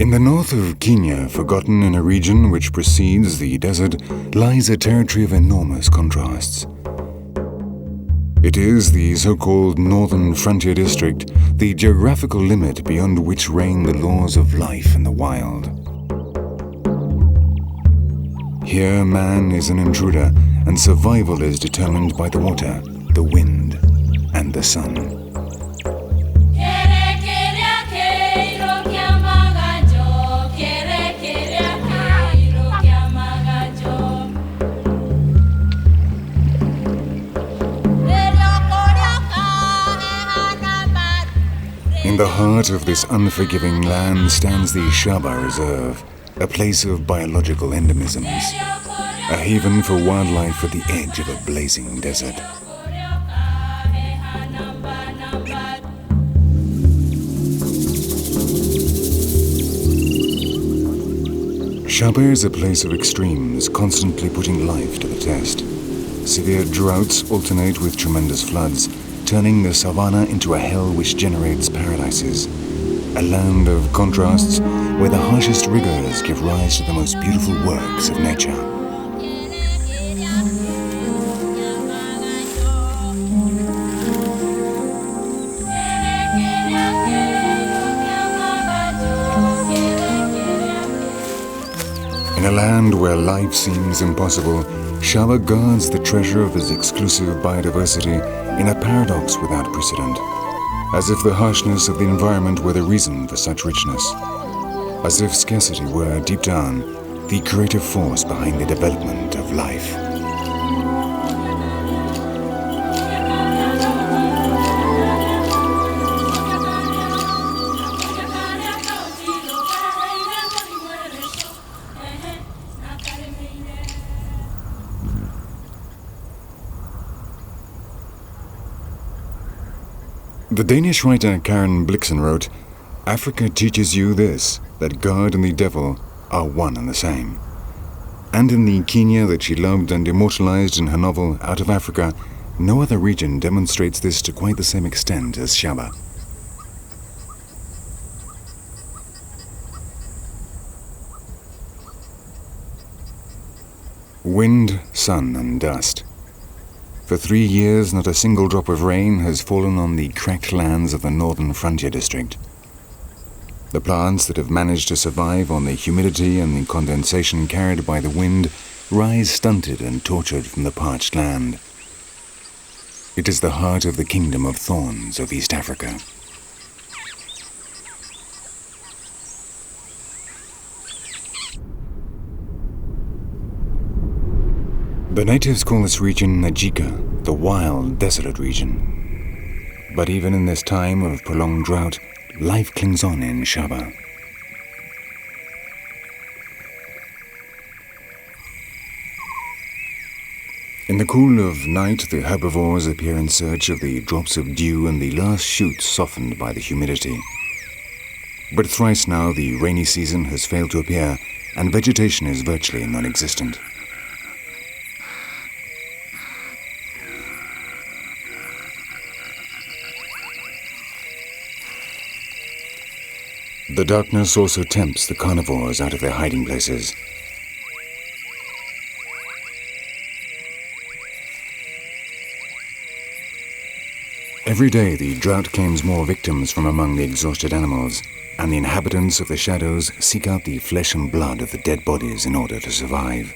In the north of Kenya, forgotten in a region which precedes the desert, lies a territory of enormous contrasts. It is the so-called Northern Frontier District, the geographical limit beyond which reign the laws of life in the wild. Here, man is an intruder, and survival is determined by the water, the wind, and the sun. In the heart of this unforgiving land stands the Shaba Reserve, a place of biological endemisms, a haven for wildlife at the edge of a blazing desert. Shaba is a place of extremes, constantly putting life to the test. Severe droughts alternate with tremendous floods, turning the savannah into a hell which generates paradises. A land of contrasts where the harshest rigours give rise to the most beautiful works of nature. In a land where life seems impossible, Shaba guards the treasure of its exclusive biodiversity in a paradox without precedent, as if the harshness of the environment were the reason for such richness, as if scarcity were, deep down, the creative force behind the development of life. The Danish writer Karen Blixen wrote, "Africa teaches you this, that God and the devil are one and the same." And in the Kenya that she loved and immortalised in her novel Out of Africa, no other region demonstrates this to quite the same extent as Shaba. Wind, sun and dust. For 3 years, not a single drop of rain has fallen on the cracked lands of the Northern Frontier District. The plants that have managed to survive on the humidity and the condensation carried by the wind rise stunted and tortured from the parched land. It is the heart of the kingdom of thorns of East Africa. The natives call this region Najika, the wild, desolate region. But even in this time of prolonged drought, life clings on in Shaba. In the cool of night, the herbivores appear in search of the drops of dew and the last shoots softened by the humidity. But thrice now the rainy season has failed to appear, and vegetation is virtually non-existent. The darkness also tempts the carnivores out of their hiding places. Every day the drought claims more victims from among the exhausted animals, and the inhabitants of the shadows seek out the flesh and blood of the dead bodies in order to survive.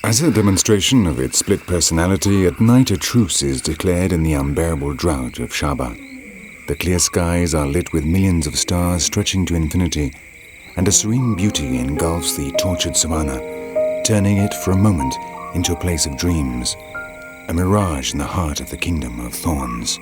As a demonstration of its split personality, at night a truce is declared in the unbearable drought of Shaba. The clear skies are lit with millions of stars stretching to infinity, and a serene beauty engulfs the tortured savannah, turning it for a moment into a place of dreams, a mirage in the heart of the kingdom of thorns.